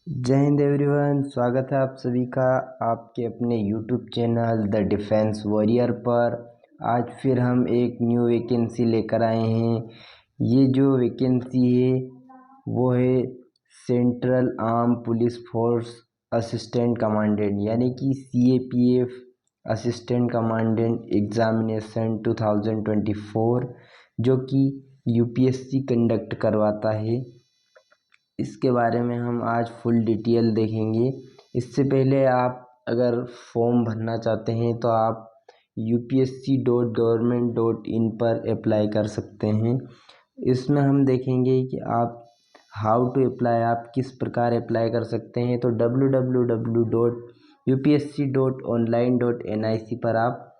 जय हिंद एवरीवन, स्वागत है आप सभी का आपके अपने YouTube channel the defence warrior पर। आज फिर हम एक न्यू वैकेंसी लेकर आए हैं। ये जो वैकेंसी है वो है central arm police force assistant commandant यानी कि CAPF असिस्टेंट कमांडेंट एग्ज़ामिनेशन 2024 जो कि UPSC कंडक्ट करवाता है। इसके बारे में हम आज फुल डिटेल देखेंगे। इससे पहले आप अगर फॉर्म भरना चाहते हैं तो आप upsc.government.in पर अप्लाई कर सकते हैं। इसमें हम देखेंगे कि आप हाउ टू अप्लाई, आप किस प्रकार अप्लाई कर सकते हैं। तो www.upsc.online.nic पर आप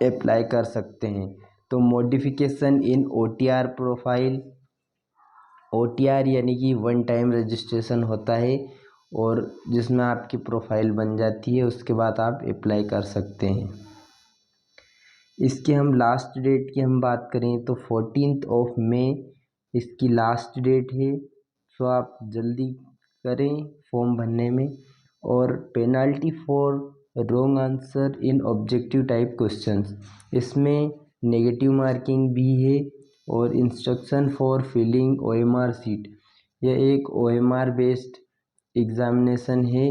अप्लाई कर सकते हैं। तो modification in OTR profile, OTR यानी कि वन टाइम रजिस्ट्रेशन होता है और जिसमें आपकी प्रोफाइल बन जाती है, उसके बाद आप अप्लाई कर सकते हैं। इसकी हम लास्ट डेट की हम बात करें तो 14 मई इसकी लास्ट डेट है। सो आप जल्दी करें फॉर्म भरने में। और penalty for wrong answer in objective type questions, इसमें नेगेटिव मार्किंग भी है। और instruction for filling OMR sheet, यह एक OMR बेस्ड एग्ज़ामिनेशन है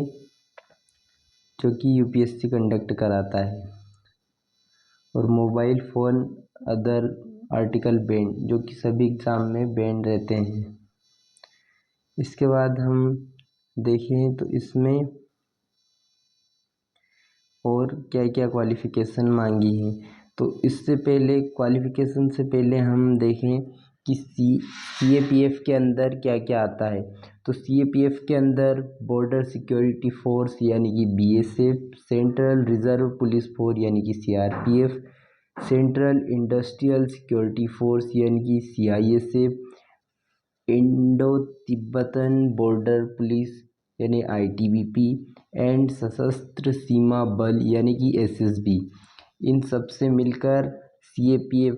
जो कि UPSC कंडक्ट कराता है। और mobile phone other article band, जो कि सभी एग्ज़ाम में बैंड रहते हैं। इसके बाद हम देखें तो इसमें और क्या क्या क्वालिफ़िकेशन मांगी है। तो इससे पहले क्वालिफ़िकेशन से पहले हम देखें कि CAPF के अंदर क्या क्या आता है। तो CAPF के अंदर बॉर्डर सिक्योरिटी फोर्स यानी कि BSF, central reserve police force यानी कि CRPF, central industrial security force यानी कि CISF, Indo Tibetan border police यानी ITBP एंड सशस्त्र सीमा बल यानी कि SSB। इन सब से मिलकर CAPF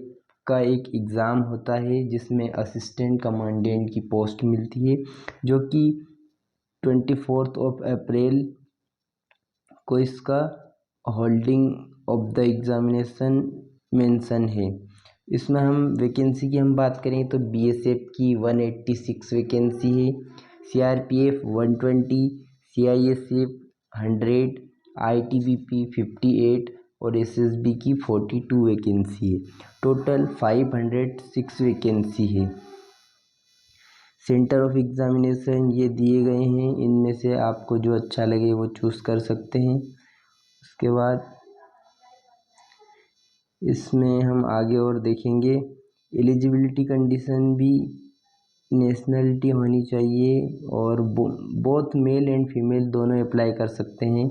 का एक एग्ज़ाम होता है जिसमें असिस्टेंट कमांडेंट की पोस्ट मिलती है, जो कि 24 अप्रैल को इसका holding of the examination mention है। इसमें हम वैकेंसी की हम बात करें तो BSF की 186 वैकेंसी है, CRPF 120, CISF 100, ITBP 58 और SSB की 42 वैकेंसी है। टोटल 506 वैकेंसी है। सेंटर ऑफ एग्ज़ामिनेशन ये दिए गए हैं, इनमें से आपको जो अच्छा लगे वो चूज़ कर सकते हैं। उसके बाद इसमें हम आगे और देखेंगे एलिजिबिलिटी कंडीशन भी नेशनलिटी होनी चाहिए और बोथ मेल एंड फीमेल दोनों अप्लाई कर सकते हैं।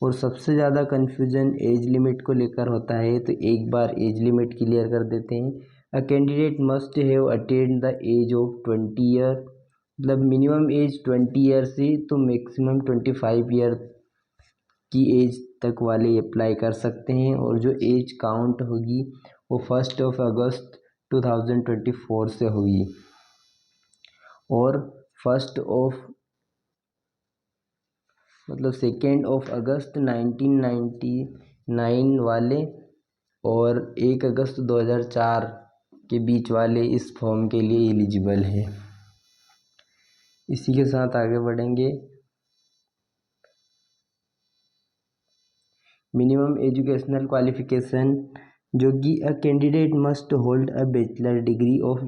और सबसे ज़्यादा कन्फ्यूजन एज लिमिट को लेकर होता है, तो एक बार एज लिमिट क्लियर कर देते हैं। A candidate must have attend the age of 20 year, मतलब मिनिमम एज 20 ईयर से तो मैक्सिमम 25 ईयर की एज तक वाले अप्लाई कर सकते हैं। और जो एज काउंट होगी वो 1 अगस्त 2024 से होगी। और 2 अगस्त 1999 वाले और 1 अगस्त 2004 के बीच वाले इस फॉर्म के लिए एलिजिबल है। इसी के साथ आगे बढ़ेंगे। मिनिमम एजुकेशनल क्वालिफिकेशन, जो कि अ candidate must hold a bachelor degree of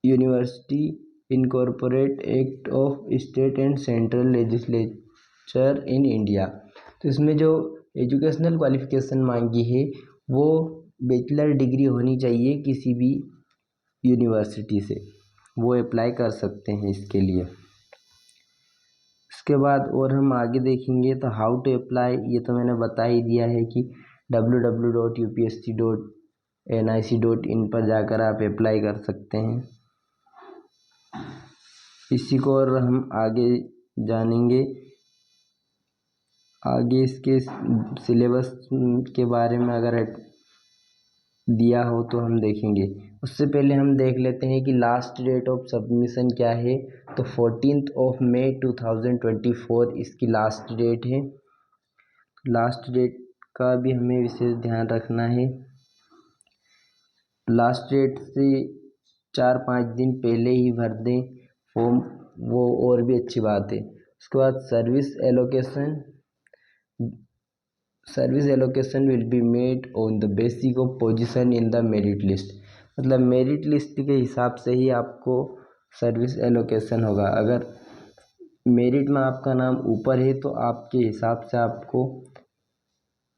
university incorporate act of state and central legislature in India. तो इसमें जो एजुकेशनल क्वालिफिकेशन मांगी है वो बैचलर डिग्री होनी चाहिए किसी भी यूनिवर्सिटी से, वो अप्लाई कर सकते हैं इसके लिए। इसके बाद और हम आगे देखेंगे तो हाउ टू अप्लाई, ये तो मैंने बता ही दिया है कि www.upsc.nic.in पर जाकर आप अप्लाई कर सकते हैं। इसी को और हम आगे जानेंगे। आगे इसके सिलेबस के बारे में अगर दिया हो तो हम देखेंगे। उससे पहले हम देख लेते हैं कि लास्ट डेट ऑफ सबमिशन क्या है। तो 14 मई 2024 इसकी लास्ट डेट है। लास्ट डेट का भी हमें विशेष ध्यान रखना है। लास्ट डेट से 4-5 दिन पहले ही भर दें फॉर्म, वो और भी अच्छी बात है। उसके बाद service allocation will be made on the basis of position in the merit list. मतलब मेरिट लिस्ट के हिसाब से ही आपको सर्विस एलोकेशन होगा। अगर मेरिट में आपका नाम ऊपर है तो आपके हिसाब से आपको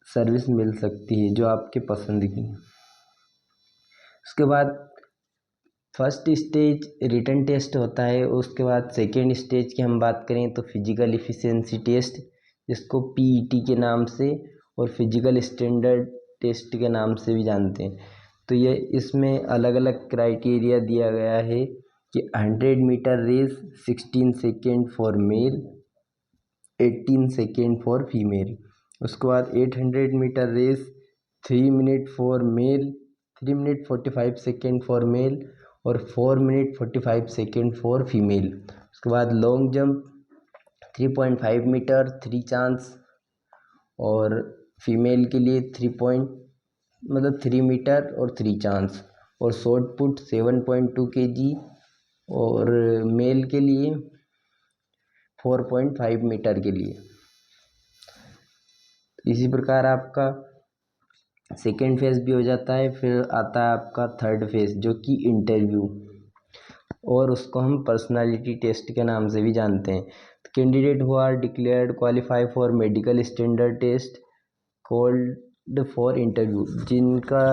सर्विस मिल सकती है जो आपके पसंद की है। उसके बाद फर्स्ट स्टेज रिटन टेस्ट होता है। उसके बाद सेकेंड स्टेज की हम बात करें तो फिजिकल एफिशिएंसी टेस्ट, जिसको पीईटी के नाम से और फिजिकल स्टैंडर्ड टेस्ट के नाम से भी जानते हैं। तो ये इसमें अलग अलग क्राइटेरिया दिया गया है कि 100 metre race 16 second for male, 18 second for female. उसके बाद 800 metre race 3 minute for male, 3 minute 45 second for male और 4 मिनट 45 सेकेंड फॉर फीमेल। उसके बाद लॉन्ग जंप 3.5 मीटर 3 चांस और फीमेल के लिए 3 मीटर और 3 चांस, और शॉर्ट पुट 7.2 kg और मेल के लिए 4.5 मीटर के लिए। इसी प्रकार आपका सेकेंड फेज भी हो जाता है। फिर आता है आपका थर्ड फेज जो कि इंटरव्यू, और उसको हम पर्सनालिटी टेस्ट के नाम से भी जानते हैं। Candidate who are declared qualify for medical standard test called for interview, जिनका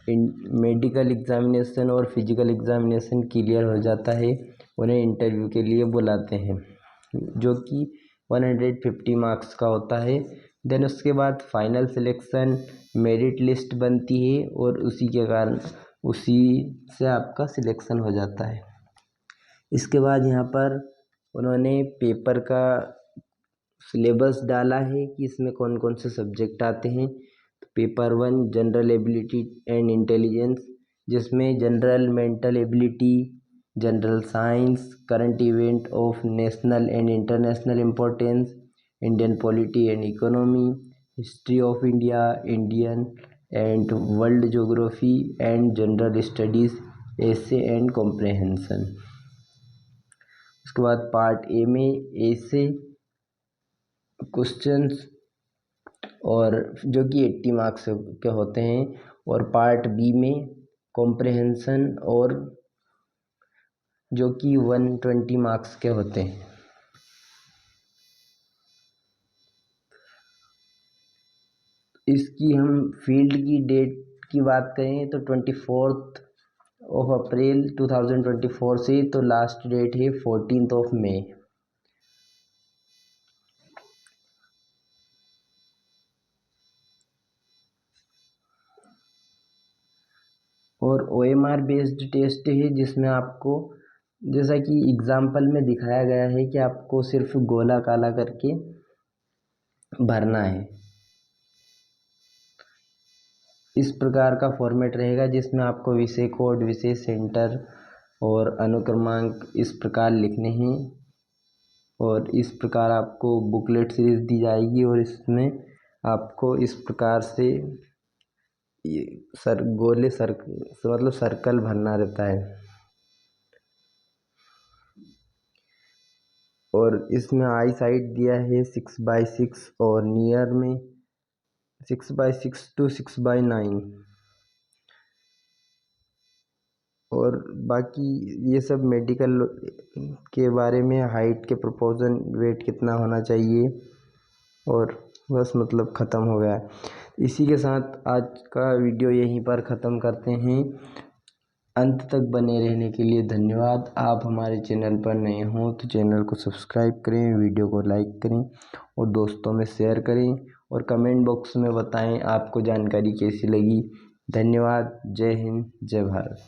मेडिकल एग्जामिनेशन और फिजिकल एग्जामिनेशन क्लियर हो जाता है उन्हें इंटरव्यू के लिए बुलाते हैं, जो कि 150 मार्क्स का होता है। देन उसके बाद फाइनल सिलेक्शन मेरिट लिस्ट बनती है और उसी के कारण उसी से आपका सिलेक्शन हो जाता है। इसके बाद यहाँ पर उन्होंने पेपर का सिलेबस डाला है कि इसमें कौन कौन से सब्जेक्ट आते हैं। तो paper 1 general ability and intelligence, जिसमें general mental ability, general science, current event of national and international importance, Indian polity and economy, history of India, Indian and world geography and general studies, essay and comprehension. उसके बाद part A में एसे questions और जो कि 80 marks के होते हैं, और पार्ट बी में कॉम्प्रहेंशन और जो कि 120 मार्क्स के होते हैं। इसकी हम फील्ड की डेट की बात करें तो 24 अप्रैल 2024 से, तो लास्ट डेट है 14 मई। और OMR बेस्ड टेस्ट है, जिसमें आपको जैसा कि एग्जाम्पल में दिखाया गया है कि आपको सिर्फ गोला काला करके भरना है। इस प्रकार का फॉर्मेट रहेगा जिसमें आपको विषय कोड, विषय सेंटर और अनुक्रमांक इस प्रकार लिखने हैं, और इस प्रकार आपको बुकलेट सीरीज दी जाएगी और इसमें आपको इस प्रकार से मतलब सर्कल भरना रहता है। और इसमें आई साइड दिया है 6x6 और नियर में 6x6 to 6x9, और बाकी ये सब मेडिकल के बारे में, हाइट के प्रोपोर्शन, वेट कितना होना चाहिए, और बस मतलब ख़त्म हो गया। इसी के साथ आज का वीडियो यहीं पर ख़त्म करते हैं। अंत तक बने रहने के लिए धन्यवाद। आप हमारे चैनल पर नए हों तो चैनल को सब्सक्राइब करें, वीडियो को लाइक करें और दोस्तों में शेयर करें, और कमेंट बॉक्स में बताएं आपको जानकारी कैसी लगी। धन्यवाद। जय हिंद, जय भारत।